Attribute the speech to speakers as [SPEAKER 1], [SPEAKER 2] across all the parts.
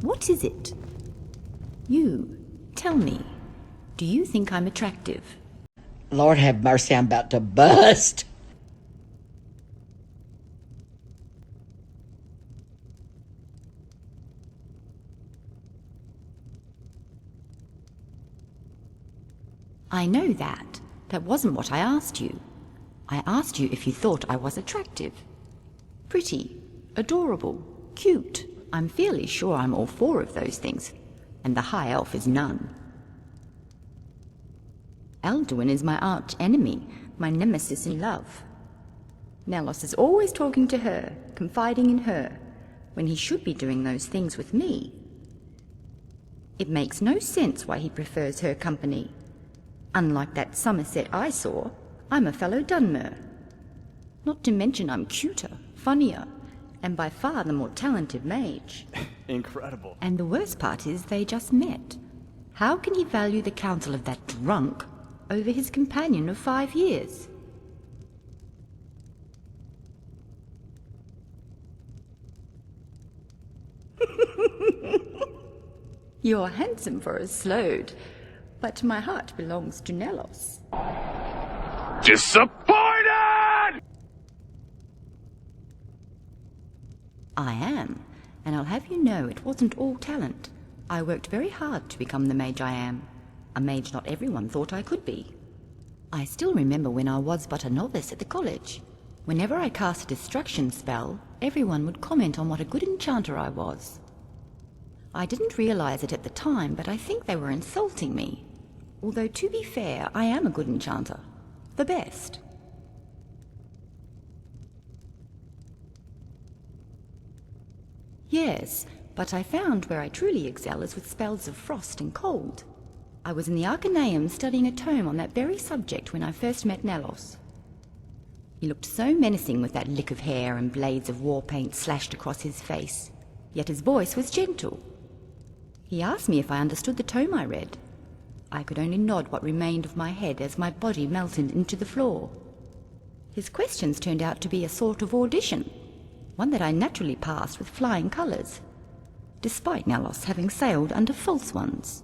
[SPEAKER 1] What is it? You, tell me, do you think I'm attractive?
[SPEAKER 2] Lord have mercy, I'm about to bust.
[SPEAKER 1] I know that. That wasn't what I asked you. I asked you if you thought I was attractive. Pretty, adorable, cute. I'm fairly sure I'm all four of those things, and the High Elf is none. Alduin is my arch enemy, my nemesis in love. Nelos is always talking to her, confiding in her, when he should be doing those things with me. It makes no sense why he prefers her company. Unlike that Somerset I saw, I'm a fellow Dunmer. Not to mention I'm cuter, funnier, and by far the more talented mage.
[SPEAKER 3] Incredible.
[SPEAKER 1] And the worst part is they just met. How can he value the counsel of that drunk over his companion of 5 years? You're handsome for a Slode, but my heart belongs to Nelos.
[SPEAKER 3] Disappointed!
[SPEAKER 1] I am, and I'll have you know it wasn't all talent. I worked very hard to become the mage I am, a mage not everyone thought I could be. I still remember when I was but a novice at the college. Whenever I cast a distraction spell, everyone would comment on what a good enchanter I was. I didn't realize it at the time, but I think they were insulting me. Although, to be fair, I am a good enchanter. The best. Yes, but I found where I truly excel is with spells of frost and cold. I was in the Arcaneum studying a tome on that very subject when I first met Nelos. He looked so menacing with that lick of hair and blades of war paint slashed across his face, yet his voice was gentle. He asked me if I understood the tome I read. I could only nod what remained of my head as my body melted into the floor. His questions turned out to be a sort of audition, one that I naturally passed with flying colours, despite Nelos having sailed under false ones.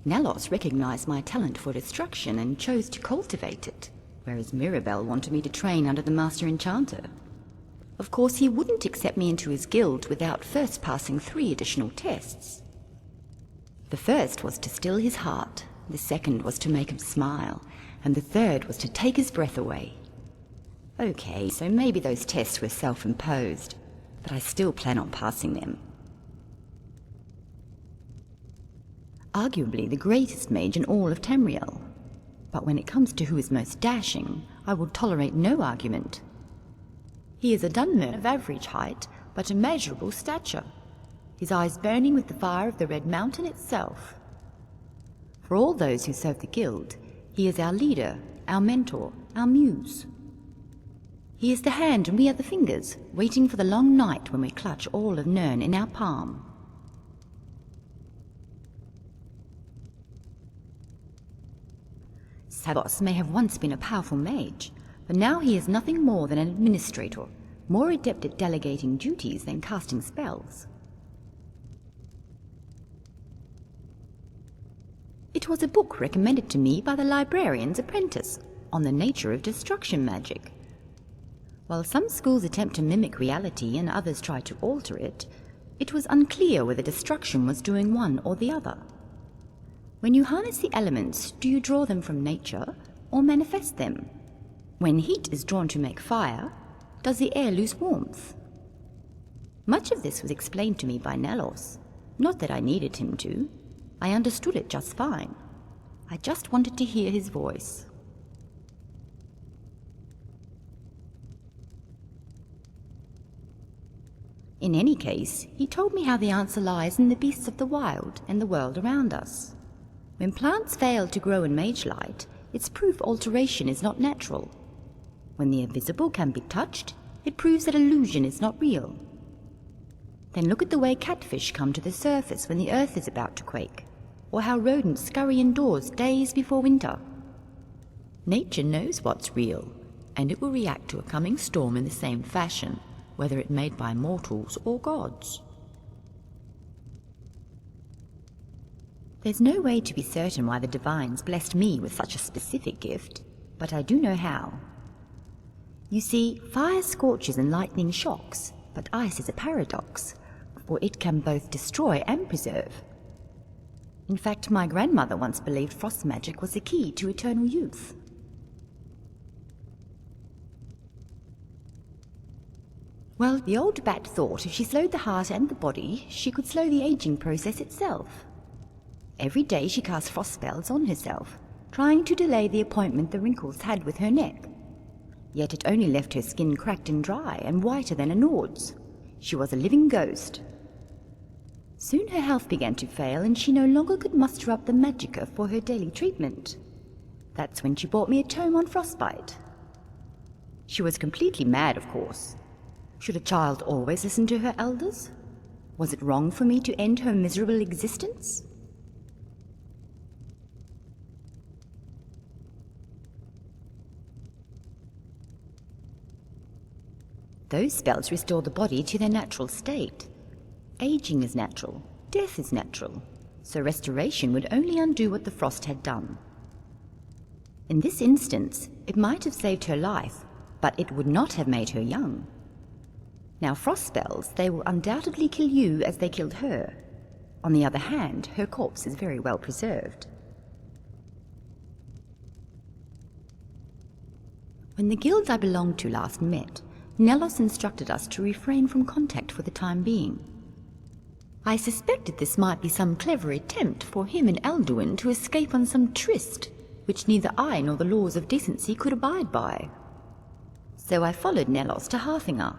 [SPEAKER 1] Nelos recognized my talent for destruction and chose to cultivate it, whereas Mirabelle wanted me to train under the Master Enchanter. Of course, he wouldn't accept me into his guild without first passing 3 additional tests. The first was to still his heart, the second was to make him smile, and the third was to take his breath away. Okay, so maybe those tests were self-imposed, but I still plan on passing them. Arguably the greatest mage in all of Tamriel. But when it comes to who is most dashing, I will tolerate no argument. He is a Dunmer of average height, but immeasurable stature, his eyes burning with the fire of the Red Mountain itself. For all those who serve the guild, he is our leader, our mentor, our muse. He is the hand and we are the fingers, waiting for the long night when we clutch all of Nirn in our palm. Savos may have once been a powerful mage, but now he is nothing more than an administrator, more adept at delegating duties than casting spells. It was a book recommended to me by the librarian's apprentice on the nature of destruction magic. While some schools attempt to mimic reality and others try to alter it, it was unclear whether destruction was doing one or the other. When you harness the elements, do you draw them from nature or manifest them? When heat is drawn to make fire, does the air lose warmth? Much of this was explained to me by Nelos. Not that I needed him to. I understood it just fine. I just wanted to hear his voice. In any case, he told me how the answer lies in the beasts of the wild and the world around us. When plants fail to grow in mage light, it's proof alteration is not natural. When the invisible can be touched, it proves that illusion is not real. Then look at the way catfish come to the surface when the earth is about to quake, or how rodents scurry indoors days before winter. Nature knows what's real, and it will react to a coming storm in the same fashion, whether it made by mortals or gods. There's no way to be certain why the divines blessed me with such a specific gift, but I do know how. You see, fire scorches and lightning shocks, but ice is a paradox, for it can both destroy and preserve. In fact, my grandmother once believed frost magic was the key to eternal youth. Well, the old bat thought if she slowed the heart and the body, she could slow the aging process itself. Every day she cast frost spells on herself, trying to delay the appointment the wrinkles had with her neck. Yet it only left her skin cracked and dry and whiter than a Nord's. She was a living ghost. Soon her health began to fail, and she no longer could muster up the magicka for her daily treatment. That's when she bought me a tome on frostbite. She was completely mad, of course. Should a child always listen to her elders? Was it wrong for me to end her miserable existence? Those spells restore the body to their natural state. Aging is natural, death is natural, so restoration would only undo what the frost had done. In this instance, it might have saved her life, but it would not have made her young. Now, frost spells, they will undoubtedly kill you as they killed her. On the other hand, her corpse is very well preserved. When the guild I belonged to last met, Nelos instructed us to refrain from contact for the time being. I suspected this might be some clever attempt for him and Alduin to escape on some tryst, which neither I nor the laws of decency could abide by. So I followed Nelos to Harthinger,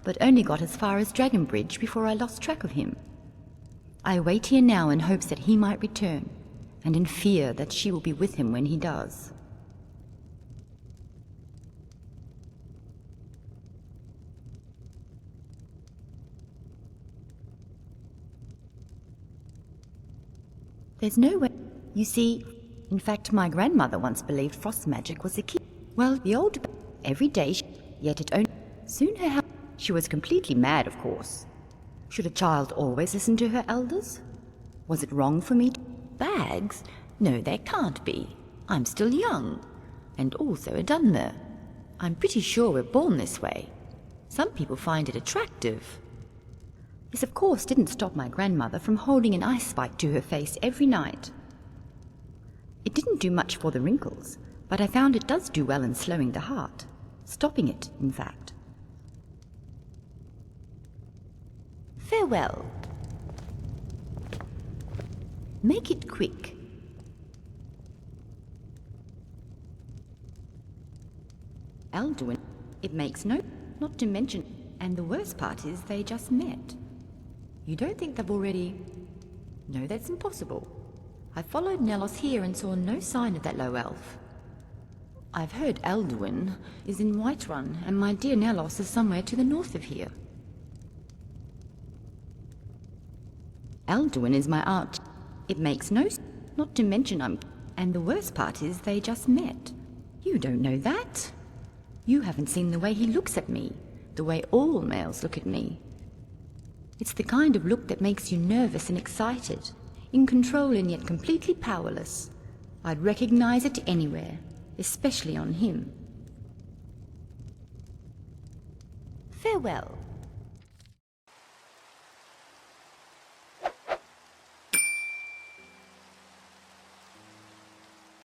[SPEAKER 1] but only got as far as Dragonbridge before I lost track of him. I wait here now in hopes that he might return, and in fear that she will be with him when he does. There's no way. You see, in fact, my grandmother once believed frost magic was the key. Well, the old every day, yet it only soon her house. She was completely mad, of course. Should a child always listen to her elders? Was it wrong for me to... Bags? No, there can't be. I'm still young, and also a Dunmer. I'm pretty sure we're born this way. Some people find it attractive. This, of course, didn't stop my grandmother from holding an ice spike to her face every night. It didn't do much for the wrinkles, but I found it does do well in slowing the heart. Stopping it, in fact. Farewell. Make it quick. Alduin, it makes not to mention, and the worst part is they just met. You don't think they've already... No, that's impossible. I followed Nelos here and saw no sign of that low elf. I've heard Alduin is in Whiterun, and my dear Nelos is somewhere to the north of here. Alduin is my aunt. It makes not to mention and the worst part is they just met. You don't know that. You haven't seen the way he looks at me, the way all males look at me. It's the kind of look that makes you nervous and excited, in control and yet completely powerless. I'd recognize it anywhere, especially on him. Farewell.